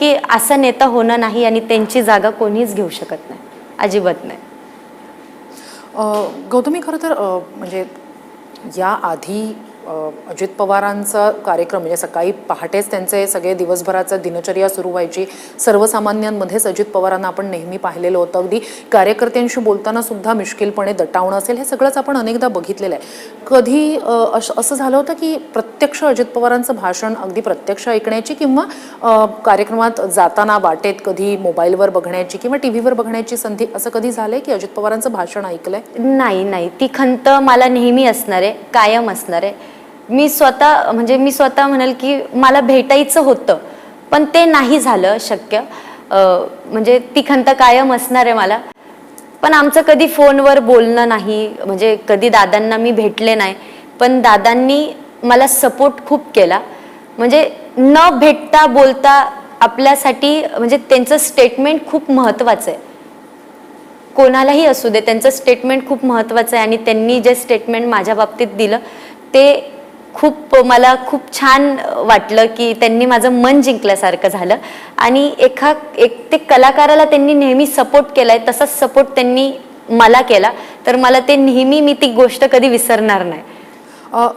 की असा नेता होणं नाही आणि त्यांची जागा कोणीच घेऊ शकत नाही, अजिबात नाही. गौतमी, खरं तर म्हणजे या आधी अजित पवारांचा कार्यक्रम म्हणजे सकाळी पहाटेच त्यांचे सगळे दिवसभराचं दिनचर्या सुरू व्हायची. सर्वसामान्यांमध्येच अजित पवारांना आपण नेहमी पाहिलेलं होतं. अगदी कार्यकर्त्यांशी बोलताना सुद्धा मिश्किलपणे दटावणं असेल, हे सगळंच आपण अनेकदा बघितलेलं आहे. कधी असं झालं होतं की प्रत्यक्ष अजित पवारांचं भाषण अगदी प्रत्यक्ष ऐकण्याची किंवा कार्यक्रमात जाताना वाटेत कधी मोबाईलवर बघण्याची किंवा टी व्हीवर बघण्याची संधी, असं कधी झालंय की अजित पवारांचं भाषण ऐकलंय? नाही नाही, ती खंत मला नेहमी असणार आहे, कायम असणार आहे. मी स्वतः म्हणाल की मला भेटायचं होतं पण ते नाही झालं शक्य. म्हणजे ती खंत कायम असणार आहे मला. पण आमचं कधी फोनवर बोलणं नाही, म्हणजे कधी दादांना मी भेटले नाही, पण दादांनी मला सपोर्ट खूप केला. म्हणजे न भेटता बोलता आपल्यासाठी म्हणजे त्यांचं स्टेटमेंट खूप महत्त्वाचं आहे. कोणालाही असू दे, त्यांचं स्टेटमेंट खूप महत्त्वाचं आहे आणि त्यांनी जे स्टेटमेंट माझ्या बाबतीत दिलं ते मला खूप छान वाटलं की त्यांनी माझं मन जिंकल्यासारखं झालं. आणि ते कलाकाराला त्यांनी नेहमी सपोर्ट केलाय, तसाच सपोर्ट त्यांनी मला केला. तर मला ते नेहमी, मी ती गोष्ट कधी विसरणार नाही.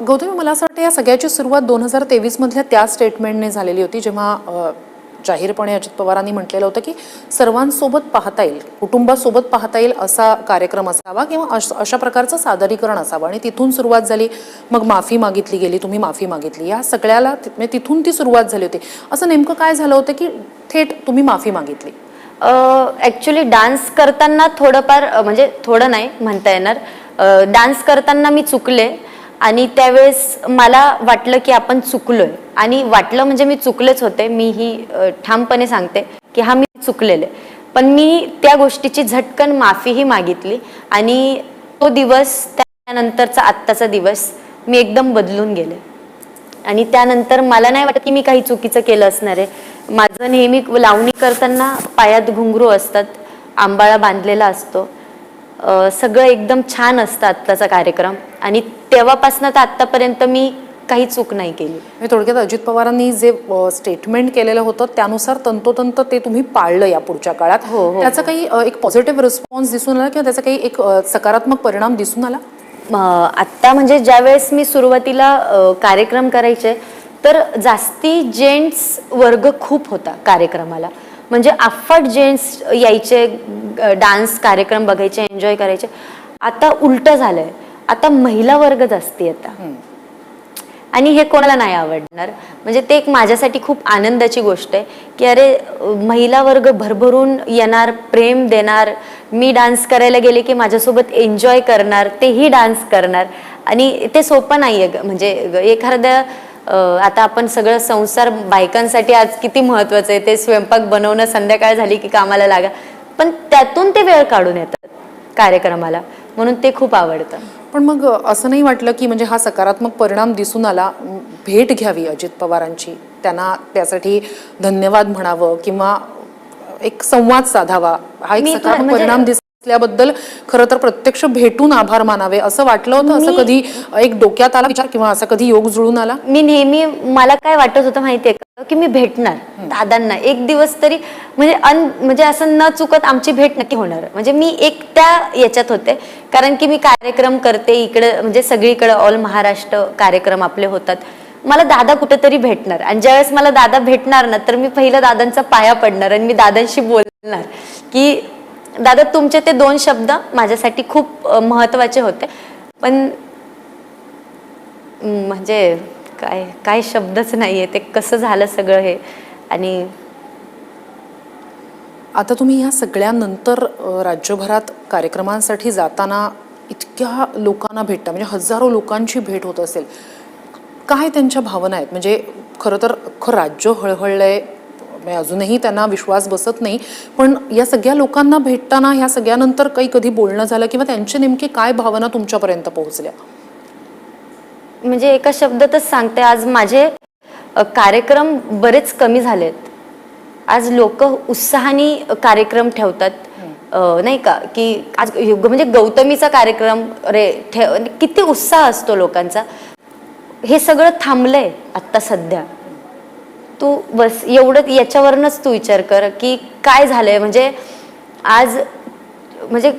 गौतमी, मला असं वाटतं या सगळ्याची सुरुवात 2023 मधल्या त्या स्टेटमेंटने झालेली होती, जेव्हा जाहीरपणे अजित पवारांनी म्हटलेलं होतं की सर्वांसोबत पाहता येईल, कुटुंबासोबत पाहता येईल असा कार्यक्रम असावा किंवा अशा प्रकारचं सादरीकरण असावं. आणि तिथून सुरुवात झाली. मग माफी मागितली गेली, तुम्ही माफी मागितली, या सगळ्याला तिथून ती सुरुवात झाली होती. असं नेमकं काय झालं होतं की थेट तुम्ही माफी मागितली? ॲक्च्युली डान्स करताना थोडंफार, म्हणजे थोडं नाही म्हणता येणार, डान्स करताना मी चुकले आणि त्यावेळेस मला वाटलं की आपण चुकलोय. आणि वाटलं म्हणजे मी चुकलेच होते, मी ही ठामपणे सांगते की हा मी चुकलेले. पण मी त्या गोष्टीची झटकन माफीही मागितली आणि तो दिवस, त्यानंतरचा आत्ताचा दिवस मी एकदम बदलून गेले. आणि त्यानंतर मला नाही वाटत की मी काही चुकीचं केलं असणार आहे. माझं नेहमी लावणी करताना पायात घुंगरू असतात, आंबाळा बांधलेला असतो, सगळं एकदम छान असतं आत्ताचा कार्यक्रम. आणि तेव्हापासून तर आत्तापर्यंत मी काही चूक नाही केली. थोडक्यात अजित पवारांनी जे स्टेटमेंट केलेलं होतं त्यानुसार तंतोतंत ते तुम्ही पाळलं या पुढच्या काळात. त्याचा काही एक पॉझिटिव्ह रिस्पॉन्स दिसून आला किंवा त्याचा काही एक सकारात्मक परिणाम दिसून आला? आत्ता म्हणजे ज्यावेळेस मी सुरुवातीला कार्यक्रम करायचे तर जास्ती जेंट्स वर्ग खूप होता कार्यक्रमाला. म्हणजे अफाट जेंट्स यायचे, डान्स कार्यक्रम बघायचे, एन्जॉय करायचे. आता उलट झालंय, आता महिला वर्ग जास्ती येतात आणि हे कोणाला नाही आवडणार. म्हणजे ते एक माझ्यासाठी खूप आनंदाची गोष्ट आहे की अरे, महिला वर्ग भरभरून येणार, प्रेम देणार, मी डान्स करायला गेले की माझ्यासोबत एन्जॉय करणार, तेही डान्स करणार. आणि ते सोपं नाही आहे. म्हणजे एखाद्या आता आपण सगळं संसार बायकांसाठी आज किती महत्त्वाचं आहे, ते स्वयंपाक बनवणं, संध्याकाळ झाली की कामाला लागा, पण त्यातून ते वेळ काढून येतात कार्यक्रमाला, म्हणून ते खूप आवडतं. पण मग असं नाही वाटलं की म्हणजे हा सकारात्मक परिणाम दिसून आला, भेट घ्यावी अजित पवारांची, त्यांना त्यासाठी धन्यवाद म्हणावं किंवा एक संवाद साधावा, हा एक सकारात्मक परिणाम दिसल्याबद्दल खरं तर प्रत्यक्ष भेटून आभार मानावे असं वाटलं होतं? असं कधी एक डोक्यात आला विचार किंवा असा कधी योग जुळून आला? मी नेहमी, मला काय वाटत होतं माहितीये का की मी भेटणार दादांना एक दिवस तरी, म्हणजे असं न चुकत आमची भेट नक्की होणार. म्हणजे मी एक त्या याच्यात होते, कारण की मी कार्यक्रम करते इकडे, म्हणजे सगळीकडे ऑल महाराष्ट्र कार्यक्रम आपले होतात. मला दादा कुठेतरी भेटणार आणि ज्यावेळेस मला दादा भेटणार ना, तर मी पहिलं दादांचा पाया पडणार आणि मी दादांशी बोलणार की दादा, तुमचे ते 2 शब्द माझ्यासाठी खूप महत्त्वाचे होते. पण म्हणजे काय शब्दच नाहीये, ते कसं झालं सगळं हे. आणि आता तुम्ही या सगळ्यानंतर राज्यभरात कार्यक्रमांसाठी जाताना इतक्या लोकांना भेटता, म्हणजे हजारो लोकांची भेट होत असेल, काय त्यांच्या भावना आहेत? म्हणजे खरं तर अख्खं राज्य हळहळलंय, अजूनही त्यांना विश्वास बसत नाही, पण या सगळ्या लोकांना भेटताना ह्या सगळ्यानंतर कधी बोलणं झालं किंवा त्यांचे नेमके काय भावना तुमच्यापर्यंत पोहोचल्या? म्हणजे एका शब्दातच सांगते, आज माझे कार्यक्रम बरेच कमी झालेत. आज लोक उत्साहाने कार्यक्रम ठेवतात, नाही का, की आज म्हणजे गौतमीचा कार्यक्रम किती उत्साह असतो लोकांचा. हे सगळं थांबलंय आता सध्या. तू बस एवढं याच्यावरनच तू विचार कर की काय झालंय. म्हणजे आज म्हणजे